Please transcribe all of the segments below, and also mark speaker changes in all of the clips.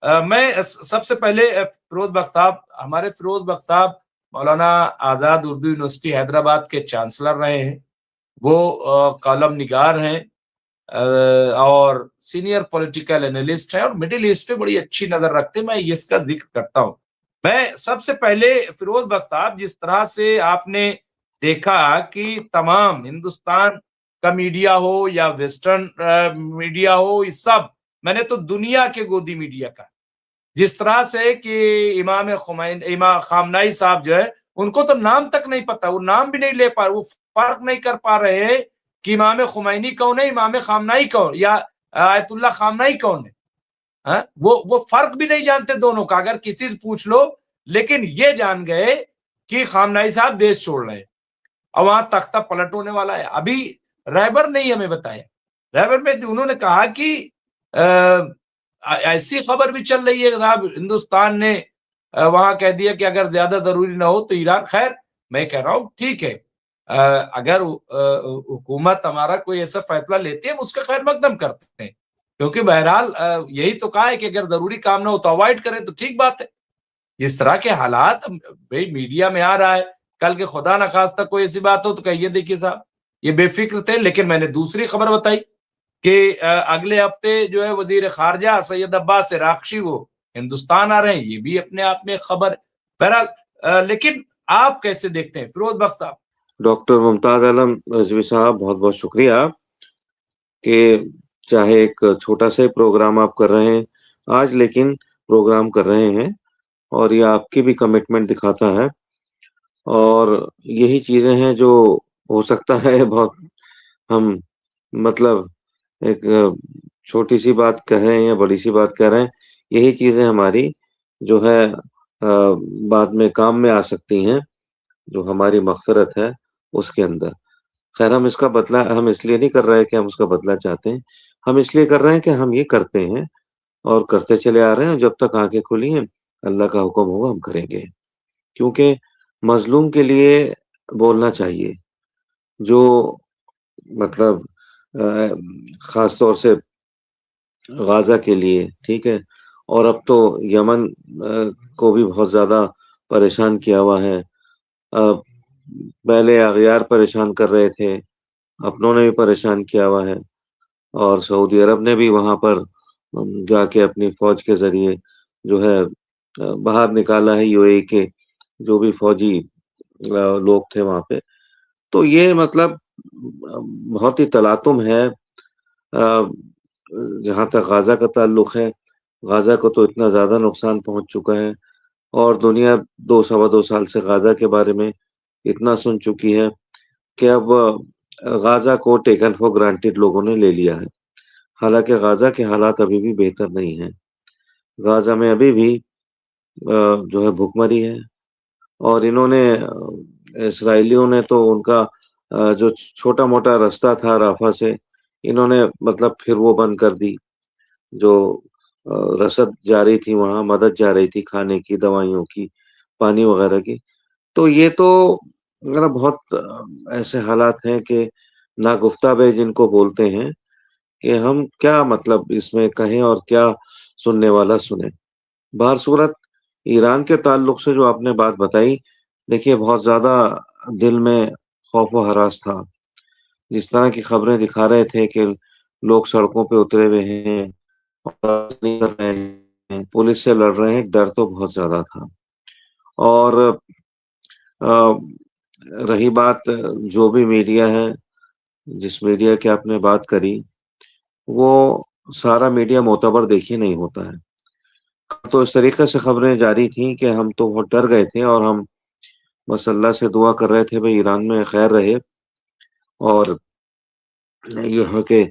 Speaker 1: मैं सबसे पहले फिरोज बख्श साहब, हमारे फिरोज बख्श साहब मौलाना आजाद उर्दू यूनिवर्सिटी हैदराबाद के चांसलर रहे हैं। वो कॉलम निगार हैं और सीनियर पॉलिटिकल एनालिस्ट हैं और मिडिल ईस्ट पे बड़ी अच्छी नजर रखते हैं। मैं इसका जिक्र करता हूं। मैं सबसे पहले फिरोज बख्श साहब, जिस तरह से आपने देखा कि तमाम हिंदुस्तान का मीडिया हो या वेस्टर्न मीडिया हो, इस सब, मैंने तो दुनिया के गोदी मीडिया का, जिस तरह से कि इमाम खामनाई साहब जो है, उनको तो नाम तक नहीं पता, वो नाम भी नहीं ले पा रहे, वो फर्क नहीं कर पा रहे हैं कि इमाम खुमैनी कौन है, इमाम खामनाई कौन या आयतुल्लाह खामनाई कौन है। हा? वो फर्क भी नहीं जानते दोनों का, अगर किसी से पूछ लो। लेकिन ये जान गए कि खामनाई साहब देश छोड़ रहे हैं और वहां तख्ता पलट होने वाला है। अभी रहबर ने ही हमें बताया, रहबर में उन्होंने कहा कि ऐसी खबर भी चल रही है जनाब, हिंदुस्तान ने वहां कह दिया कि अगर ज्यादा जरूरी ना हो तो ईरान। खैर, मैं कह रहा हूं ठीक है, अगर हुकूमत हमारा कोई ऐसा फैसला लेती है, हम उसका खैर मकदम करते हैं, क्योंकि बहरहाल यही तो कहा है कि अगर जरूरी काम ना हो तो अवॉइड करें, तो ठीक बात है। जिस तरह के हालात भाई मीडिया में आ रहा है, कल के खुदा ना खास्ता कोई ऐसी बात हो तो कहिए देखिए साहब ये बेफिक्र थे। लेकिन मैंने दूसरी खबर बताई कि अगले हफ्ते जो है वजीर खारजा सैयद अब्बास इराक़ची वो हिंदुस्तान आ रहे हैं, ये भी अपने आप में खबर। बहरहाल लेकिन आप कैसे देखते हैं फिरोज बख्श साहब?
Speaker 2: डॉक्टर मुमताज आलम रिजवी साहब, बहुत बहुत शुक्रिया कि चाहे एक छोटा सा ही प्रोग्राम आप कर रहे हैं आज, लेकिन प्रोग्राम कर रहे हैं और ये आपकी भी कमिटमेंट दिखाता है। और यही चीजें हैं जो हो सकता है बहुत हम मतलब एक छोटी सी बात कह रहे हैं या बड़ी सी बात कह रहे हैं, यही चीजें हमारी जो है बाद में काम में आ सकती हैं, जो हमारी मग़फ़िरत है उसके अंदर। खैर, हम इसका बदला हम इसलिए नहीं कर रहे हैं कि हम उसका बदला चाहते हैं, हम इसलिए कर रहे हैं कि हम ये करते हैं और करते चले आ रहे हैं, और जब तक आँखें खुली हैं, अल्लाह का हुक्म होगा हम करेंगे। क्योंकि मज़लूम के लिए बोलना चाहिए, जो मतलब ख़ास तौर से गाज़ा के लिए, ठीक है? और अब तो यमन को भी बहुत ज़्यादा परेशान किया हुआ है। पहले अग़यार परेशान कर रहे थे, अपनों ने भी परेशान किया हुआ है और सऊदी अरब ने भी वहाँ पर जाके अपनी फ़ौज के ज़रिए जो है बाहर निकाला है यूएई के जो भी फ़ौजी लोग थे वहाँ पे। तो ये मतलब बहुत ही तलातुम है। जहाँ तक गाज़ा का ताल्लुक है, गाज़ा को तो इतना ज़्यादा नुकसान पहुँच चुका है और दुनिया 2 सवा 2 साल से गाज़ा के बारे में इतना सुन चुकी है कि अब गाज़ा को टेकन फॉर ग्रांटेड लोगों ने ले लिया है। हालाँकि गाज़ा के हालात अभी भी बेहतर नहीं हैं। गाज़ा में अभी भी जो है भुखमरी है और इन्होंने इस्राएलियों ने तो उनका जो छोटा-मोटा रास्ता था राफ़ा से, इन्होंने मतलब फिर वो बंद कर दी। जो रसद जारी थी वहाँ, मदद जा रही थी खाने की, दवाइयों की, पानी वग़ैरह की। तो ये तो मतलब बहुत ऐसे हालात हैं कि नागुफ्ता बे जिनको बोलते हैं कि हम क्या मतलब इसमें कहें और क्या सुनने वाला सुने। बहरसूरत ईरान के ताल्लुक से जो आपने बात बताई, देखिए बहुत ज़्यादा दिल में खौफ व हरास था। जिस तरह की खबरें दिखा रहे थे कि लोग सड़कों पे उतरे हुए हैं और नहीं कर रहे हैं, पुलिस से लड़ रहे हैं, डर तो बहुत ज़्यादा था। और अ, रही बात जो भी मीडिया है, जिस मीडिया की आपने बात करी, वो सारा मीडिया मोतबर देखिए नहीं होता है। तो इस तरीके से खबरें जारी थी कि हम तो बहुत डर गए थे और हम बस अल्लाह से दुआ कर रहे थे भई ईरान में खैर रहे और यहाँ के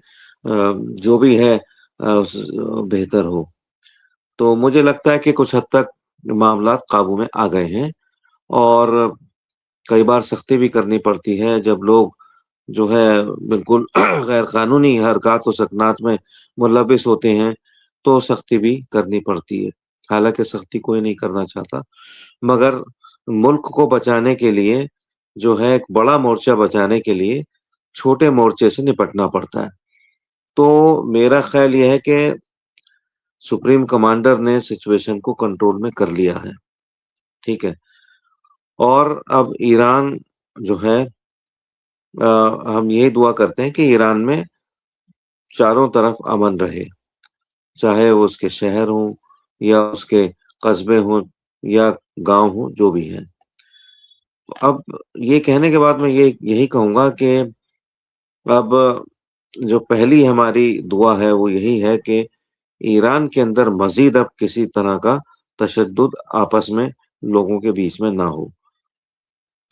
Speaker 2: जो भी है बेहतर हो। तो मुझे लगता है कि कुछ हद तक मामलात काबू में आ गए हैं और कई बार सख्ती भी करनी पड़ती है जब लोग जो है बिल्कुल गैर कानूनी हरकत व सकनात में मुलविस होते हैं, तो सख्ती भी करनी पड़ती है। हालाँकि सख्ती कोई नहीं करना चाहता, मगर मुल्क को बचाने के लिए जो है एक बड़ा मोर्चा बचाने के लिए छोटे मोर्चे से निपटना पड़ता है। तो मेरा ख़्याल ये है कि सुप्रीम कमांडर ने सिचुएशन को कंट्रोल में कर लिया है। ठीक है। और अब ईरान जो है, हम यही दुआ करते हैं कि ईरान में चारों तरफ अमन रहे, चाहे वो उसके शहर हों या उसके कस्बे हों या गांव हों, जो भी है। अब ये कहने के बाद मैं ये यही कहूंगा कि अब जो पहली हमारी दुआ है वो यही है कि ईरान के अंदर मजीद अब किसी तरह का तशद्दुद आपस में लोगों के बीच में ना हो।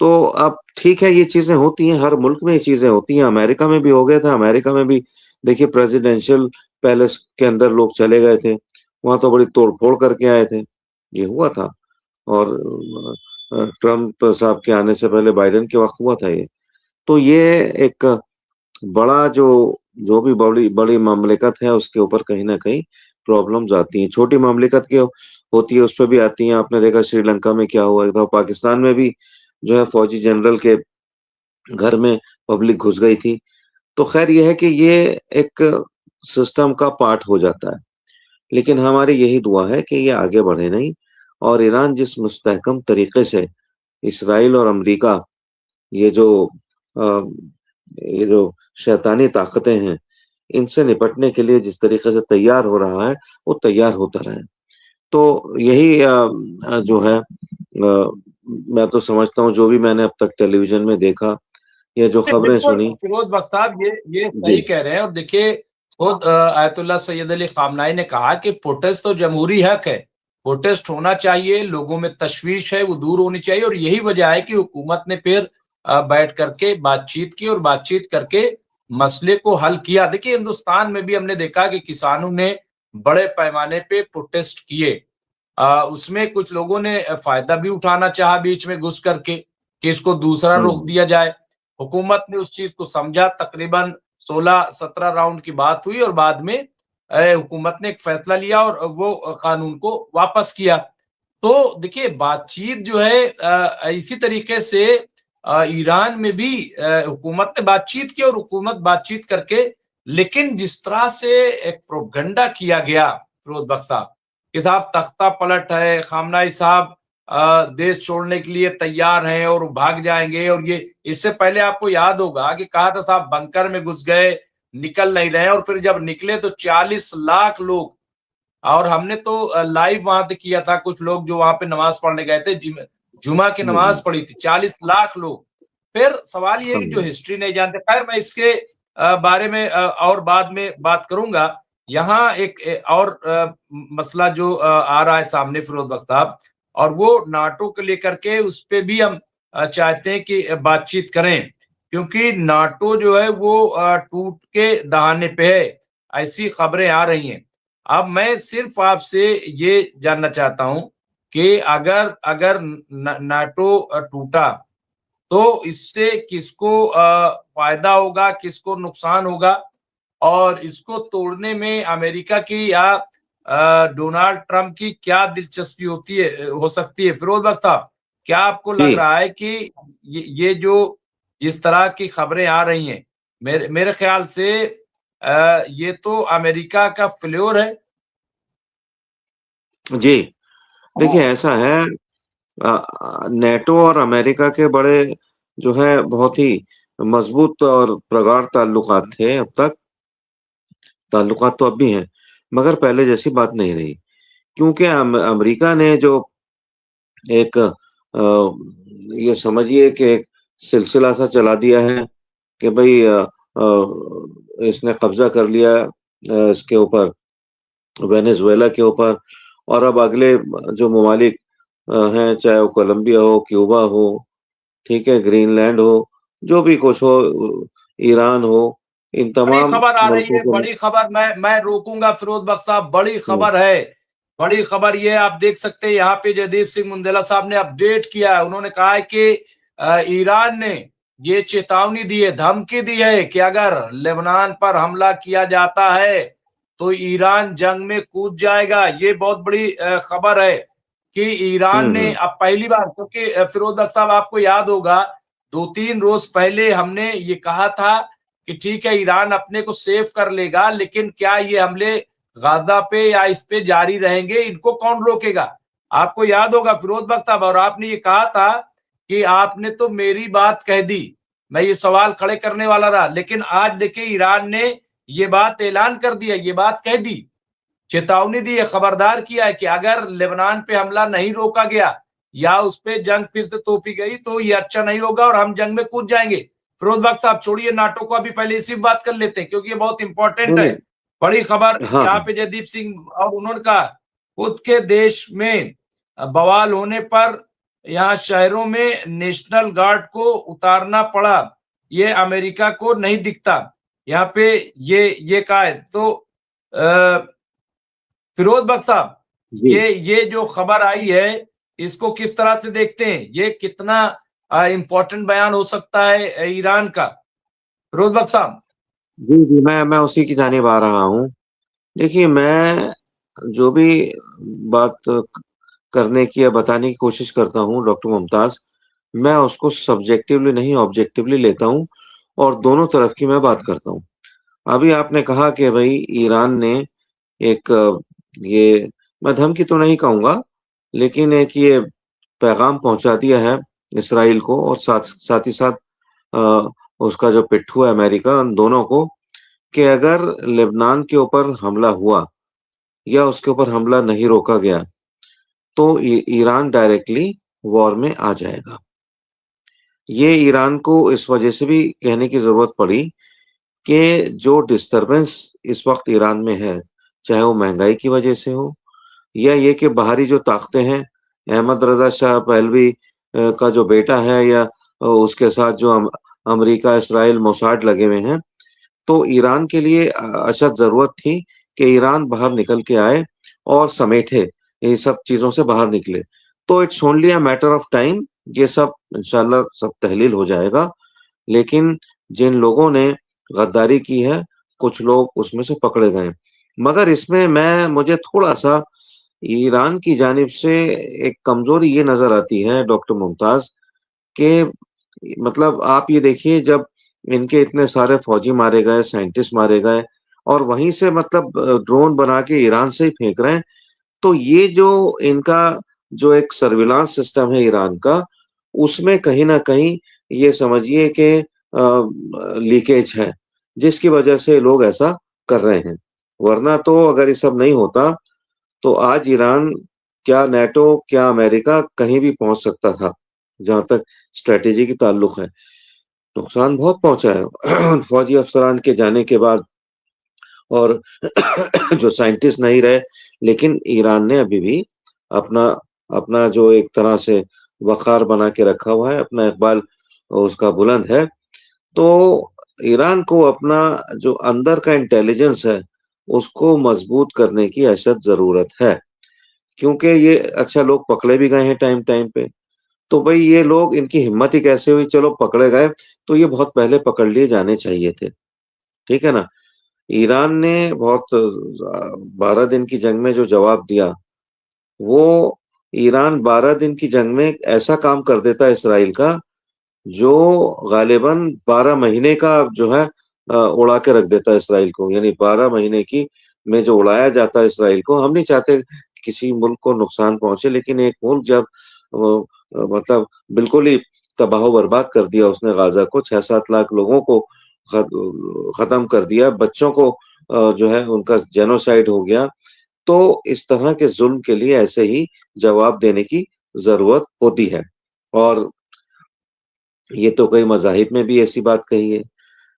Speaker 2: तो अब ठीक है, ये चीजें होती हैं, हर मुल्क में ये चीजें होती हैं। अमेरिका में भी हो गया था। अमेरिका में भी देखिए, प्रेसिडेंशियल पैलेस के अंदर लोग चले गए थे, वहां तो बड़ी तोड़फोड़ करके आए थे, ये हुआ था। और ट्रम्प साहब के आने से पहले बाइडेन के वक्त हुआ था ये। तो ये एक बड़ा जो भी बड़ी बड़ी मामलिकत है उसके ऊपर कहीं ना कहीं प्रॉब्लम्स आती हैं। छोटी मामलिकत की होती है, उस पर भी आती हैं। आपने देखा श्रीलंका में क्या हुआ था, पाकिस्तान में भी जो है फौजी जनरल के घर में पब्लिक घुस गई थी। तो खैर ये है कि ये एक सिस्टम का पार्ट हो जाता है। लेकिन हमारी यही दुआ है कि ये आगे बढ़े नहीं, और ईरान जिस मुस्तहकम तरीके से इसराइल और अमेरिका, ये जो अ, ये जो शैतानी ताकतें हैं, इनसे निपटने के लिए जिस तरीके से तैयार हो रहा है, वो तैयार होता रहे। तो यही जो है, मैं तो समझता हूँ जो भी मैंने अब तक टेलीविजन में देखा या जो खबरें
Speaker 1: बिल्कुल
Speaker 2: सुनी।
Speaker 1: फिरोज बख्श साहब, ये
Speaker 2: जी।
Speaker 1: सही कह रहे हैं। और देखिए, खुद आयतुल्लाह सैयद अली खामनाई ने कहा कि प्रोटेस्ट तो जमहूरी हक है, प्रोटेस्ट होना चाहिए, लोगों में तशवीश है वो दूर होनी चाहिए। और यही वजह है कि हुकूमत ने फिर बैठ करके बातचीत की और बातचीत करके मसले को हल किया। देखिए, हिंदुस्तान में भी हमने देखा कि किसानों ने बड़े पैमाने पे प्रोटेस्ट किए। उसमें कुछ लोगों ने फायदा भी उठाना चाहा बीच में घुस करके कि इसको दूसरा रुख
Speaker 2: हम्म।
Speaker 1: दिया जाए। हुकूमत ने उस चीज को समझा, तकरीबन 16-17 राउंड की बात हुई और बाद में हुकूमत ने एक फैसला लिया और वो कानून को वापस किया। तो देखिए, बातचीत जो है इसी तरीके से ईरान में भी हुकूमत ने बातचीत की और हुकूमत बातचीत करके, लेकिन जिस तरह से एक प्रोपगंडा किया गया फिरोज बख्श साहब कि साहब तख्ता पलट है, खामनाई साहब देश छोड़ने के लिए तैयार हैं और भाग जाएंगे। और ये इससे पहले आपको याद होगा कि कहा था साहब बंकर में घुस गए, निकल नहीं रहे, और फिर जब निकले तो 40 लाख लोग। और हमने तो लाइव वहां पे किया था, कुछ लोग जो वहां पे नमाज पढ़ने गए थे, जुमा की नमाज पढ़ी थी, 40 लाख लोग। फिर सवाल ये है कि जो
Speaker 2: हाँ।
Speaker 1: हिस्ट्री नहीं जानते, खैर मैं इसके बारे में और बाद में बात करूंगा। यहाँ एक और मसला जो आ रहा है सामने फिरोज बख्श साहब, और वो नाटो को लेकर के, उस पे भी हम चाहते हैं कि बातचीत करें, क्योंकि नाटो जो है वो टूट के दहाने पे है, ऐसी खबरें आ रही हैं। अब मैं सिर्फ आपसे ये जानना चाहता हूं कि अगर अगर नाटो टूटा तो इससे किसको फायदा होगा, किसको नुकसान होगा, और इसको तोड़ने में अमेरिका की या डोनाल्ड ट्रंप की क्या दिलचस्पी होती है, हो सकती है फिरोज बख्श साहब? क्या आपको लग
Speaker 2: जी।
Speaker 1: रहा है कि ये जो जिस तरह की खबरें आ रही हैं, मेरे मेरे ख्याल से ये तो अमेरिका का फ्लेवर है।
Speaker 2: जी। देखिए ऐसा है, नेटो और अमेरिका के बड़े जो है बहुत ही मजबूत और प्रगाढ़ ताल्लुकात थे अब तक। ताल्लुकात तो अब भी हैं, मगर पहले जैसी बात नहीं रही, क्योंकि अमेरिका ने जो एक ये समझिए कि एक सिलसिला सा चला दिया है कि भाई इसने कब्जा कर लिया इसके ऊपर, वेनेजुएला के ऊपर। और अब अगले जो ममालिक हैं, चाहे वो कोलंबिया हो, क्यूबा हो, ठीक है, ग्रीनलैंड हो, जो भी कुछ हो, ईरान हो, इन
Speaker 1: बड़ी
Speaker 2: तमाम
Speaker 1: खबर आ रही
Speaker 2: मुल्कों
Speaker 1: है,
Speaker 2: को।
Speaker 1: बड़ी खबर, मैं रोकूंगा फिरोज बख्श साहब, बड़ी
Speaker 2: हम्म।
Speaker 1: खबर है। बड़ी खबर ये आप देख सकते हैं, यहाँ पे जयदीप सिंह मुंडेला साहब ने अपडेट किया है। उन्होंने कहा है कि ईरान ने ये चेतावनी दी है, धमकी दी है कि अगर लेबनान पर हमला किया जाता है तो ईरान जंग में कूद जाएगा। ये बहुत बड़ी खबर है कि ईरान ने
Speaker 2: हम्म।
Speaker 1: अब पहली बार, क्योंकि फिरोज बख्श साहब आपको याद होगा 2-3 रोज पहले हमने ये कहा था कि ठीक है ईरान अपने को सेफ कर लेगा, लेकिन क्या ये हमले गाजा पे या इस पे जारी रहेंगे, इनको कौन रोकेगा? आपको याद होगा फिरोज बख्त साहब, और आपने ये कहा था कि आपने तो मेरी बात कह दी, मैं ये सवाल खड़े करने वाला रहा, लेकिन आज देखिए ईरान ने ये बात ऐलान कर दिया, ये बात कह दी, चेतावनी दी है, खबरदार किया है कि अगर लेबनान पे हमला नहीं रोका गया या उस पे जंग फिर से तोपी गई तो ये अच्छा नहीं होगा और हम जंग में कूद जाएंगे। फिरोज बख्त साहब छोड़िए नाटो को, अभी पहले इसी बात कर लेते हैं क्योंकि ये बहुत इंपॉर्टेंट
Speaker 2: नहीं
Speaker 1: है।
Speaker 2: नहीं।
Speaker 1: बड़ी खबर
Speaker 2: हाँ
Speaker 1: यहाँ
Speaker 2: हाँ।
Speaker 1: पे जयदीप सिंह, और उन्होंने कहा खुद के देश में बवाल होने पर यहाँ शहरों में नेशनल गार्ड को उतारना पड़ा, ये अमेरिका को नहीं दिखता। यहाँ पे ये कहा है। तो फिरोज बख्त साहब,
Speaker 2: जी
Speaker 1: ये जो खबर आई है इसको किस तरह से देखते हैं? ये कितना इंपॉर्टेंट बयान हो सकता है ईरान का? फिरोज बख्त साहब।
Speaker 2: जी जी, मैं उसी की जानिब आ रहा हूँ। देखिए, मैं जो भी बात करने की या बताने की कोशिश करता हूँ डॉक्टर मुमताज, मैं उसको सब्जेक्टिवली नहीं ऑब्जेक्टिवली लेता हूँ और दोनों तरफ की मैं बात करता हूँ। अभी आपने कहा कि भाई ईरान ने एक ये, मैं धमकी तो नहीं कहूँगा, लेकिन एक ये पैगाम पहुँचा दिया है इसराइल को और साथ साथ ही साथ अ, उसका जो पिट्ठू है अमेरिका, उन दोनों को, कि अगर लेबनान के ऊपर हमला हुआ या उसके ऊपर हमला नहीं रोका गया, तो ईरान डायरेक्टली वॉर में आ जाएगा। ये ईरान को इस वजह से भी कहने की ज़रूरत पड़ी कि जो डिस्टर्बेंस इस वक़्त ईरान में है, चाहे वो महँगाई की वजह से हो या ये कि बाहरी जो ताकतें हैं, अहमद रज़ा शाह पहलवी का जो बेटा है या उसके साथ जो अमेरिका, इसराइल, मोसाड लगे हुए हैं, तो ईरान के लिए अशद ज़रूरत थी कि ईरान बाहर निकल के आए और समेटे, ये सब चीज़ों से बाहर निकले। तो it's only a matter of time, ये सब इंशाल्लाह सब तहलील हो जाएगा। लेकिन जिन लोगों ने गद्दारी की है, कुछ लोग उसमें से पकड़े गए। मगर इसमें मुझे थोड़ा-सा ईरान की जानिब से एक कमज़ोरी ये नज़र आती है डॉक्टर मुमताज़, कि मतलब आप ये देखिए, जब इनके इतने सारे फौजी मारे गए, साइंटिस्ट मारे गए और वहीं से मतलब ड्रोन बना के ईरान से ही फेंक रहे हैं, तो ये जो इनका जो एक सर्विलांस सिस्टम है ईरान का, उसमें कहीं न कहीं ये समझिए कि लीकेज है, जिसकी वजह से लोग ऐसा कर रहे हैं। वरना तो अगर ये सब नहीं होता, तो आज ईरान क्या नेटो, क्या अमेरिका कहीं भी पहुँच सकता था, जहाँ तक स्ट्रैटेजी की ताल्लुक है। नुकसान बहुत पहुँचा है फौजी अफ़सरान के जाने के बाद, और जो साइंटिस्ट नहीं रहे, लेकिन ईरान ने अभी भी अपना अपना जो एक तरह से वक़ार बना के रखा हुआ है, अपना इक़बाल उसका बुलंद है। तो ईरान को अपना जो अंदर का इंटेलिजेंस है, उसको मज़बूत करने की अशद ज़रूरत है। क्योंकि ये अच्छा, लोग पकड़े भी गए हैं टाइम-टाइम पे, तो भई ये लोग, इनकी हिम्मत ही कैसे हुई? चलो पकड़े गए, तो ये बहुत पहले पकड़ लिए जाने चाहिए थे, ठीक है ना? ईरान ने बहुत 12 दिन की जंग में जो जवाब दिया, वो ईरान 12 दिन की जंग में ऐसा काम कर देता इसराइल का, जो गालिबन 12 महीने का जो है उड़ा के रख देता है इसराइल को। यानी 12 महीने की में जो उड़ाया जाता है इसराइल को, हम नहीं चाहते किसी मुल्क को नुकसान पहुँचे, लेकिन एक मुल्क जब मतलब बिल्कुल ही तबाह-ओ-बर्बाद कर दिया उसने गाज़ा को, 6-7 लाख लोगों को खत्म कर दिया, बच्चों को जो है उनका जेनोसाइड हो गया, तो इस तरह के ज़ुल्म के लिए ऐसे ही जवाब देने की ज़रूरत होती है। और ये तो कई मज़ाहिब में भी ऐसी बात कही है।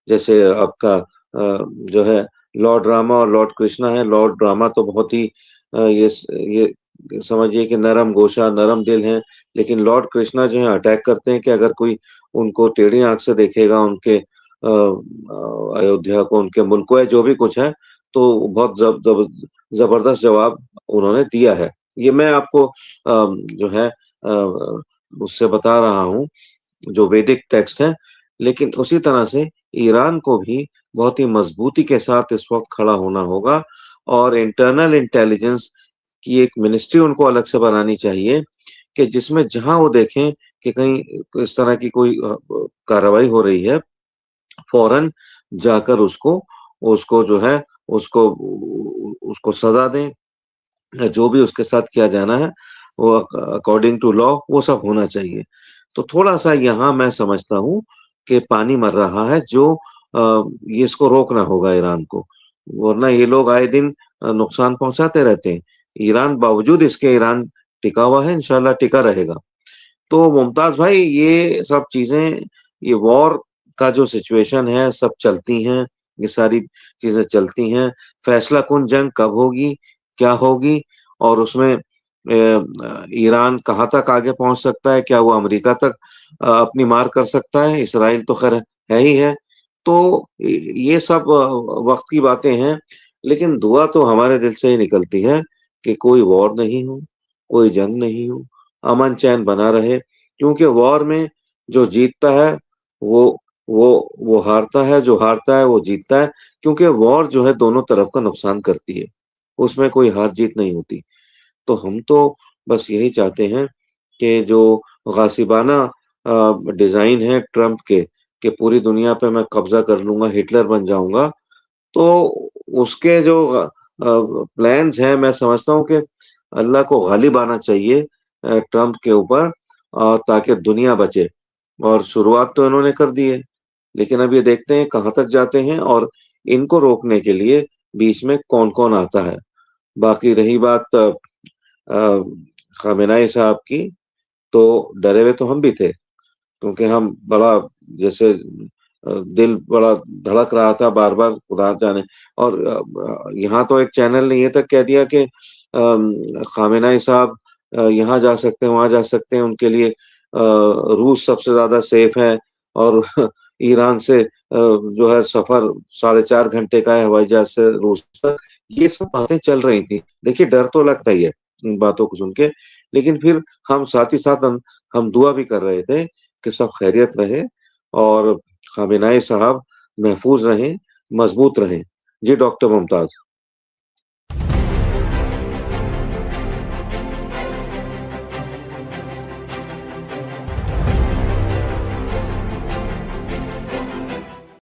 Speaker 2: जैसे आपका जो है लॉर्ड रामा और लॉर्ड कृष्णा है। लॉर्ड रामा तो बहुत ही ये समझिए कि नरम गोशा, नरम दिल हैं, लेकिन लॉर्ड कृष्णा जो है अटैक करते हैं कि अगर कोई उनको टेढ़ी आँख से देखेगा, उनके अयोध्या को, उनके मुल्क को, या जो भी कुछ है, तो बहुत ज़बरदस्त जवाब उन्होंने दिया है। ये मैं आपको जो है उससे बता रहा हूँ, जो वैदिक टेक्स्ट है। लेकिन उसी तरह से ईरान को भी बहुत ही मजबूती के साथ इस वक़्त खड़ा होना होगा और इंटरनल इंटेलिजेंस की एक मिनिस्ट्री उनको अलग से बनानी चाहिए, कि जिसमें जहाँ वो देखें कि कहीं इस तरह की कोई कार्रवाई हो रही है, फ़ौरन जाकर उसको उसको जो है उसको उसको सजा दें, जो भी उसके साथ किया जाना है वो अकॉर्डिंग टू लॉ वो सब होना चाहिए। तो थोड़ा-सा यहाँ मैं समझता हूँ कि पानी मर रहा है जो ये इसको रोकना होगा ईरान को, वरना ये लोग आए दिन नुकसान पहुँचाते रहते हैं। ईरान बावजूद इसके ईरान टिका हुआ है, इंशाल्लाह टिका रहेगा। तो मुमताज़ भाई ये सब चीज़ें, ये वॉर का जो सिचुएशन है सब चलती हैं, ये सारी चीज़ें चलती हैं। फैसला कुन जंग कब होगी, क्या होगी और उसमें ईरान कहाँ तक आगे पहुँच सकता है? क्या वो अमेरिका तक अपनी मार कर सकता है? इसराइल तो ख़ैर है ही है। तो ये सब वक़्त की बातें हैं, लेकिन दुआ तो हमारे दिल से ही निकलती है कि कोई वॉर नहीं हो, कोई जंग नहीं हो, अमन-चैन बना रहे, क्योंकि वॉर में जो जीतता है वो वो हारता है, जो हारता है वो जीतता है, क्योंकि वॉर जो है दोनों तरफ का नुकसान करती है, उसमें कोई हार-जीत नहीं होती। तो हम तो बस यही चाहते हैं कि जो गासिबाना डिज़ाइन है ट्रम्प के, कि पूरी दुनिया पे मैं कब्ज़ा कर लूँगा, हिटलर बन जाऊँगा, तो उसके जो प्लान्स हैं, मैं समझता हूँ कि अल्लाह को गालिब आना चाहिए ट्रम्प के ऊपर, ताकि दुनिया बचे। और शुरुआत तो इन्होंने कर दी है, लेकिन अब ये देखते हैं कहाँ तक जाते हैं और इनको रोकने के लिए बीच में कौन-कौन आता है। बाकी रही बात अ, ख़ामेनेई साहब की, तो डरे हुए तो हम भी थे, क्योंकि हम बड़ा जैसे दिल बड़ा धड़क रहा था बार-बार, खुदा जाने। और यहाँ तो एक चैनल ने ये तक कह दिया कि ख़ामेनेई साहब यहाँ जा सकते हैं, वहाँ जा सकते हैं, उनके लिए रूस सबसे ज़्यादा सेफ है और ईरान से जो है सफ़र 4.5 घंटे का है हवाई जहाज़ से रूस तक। ये सब बातें चल रही थी। देखिए डर तो लगता ही है इन बातों को सुन के, लेकिन फिर हम साथ ही साथ हम दुआ भी कर रहे थे कि सब खैरियत रहे और ख़ामेनेई साहब महफूज़ रहें, मज़बूत रहें। जी, डॉक्टर मुमताज़।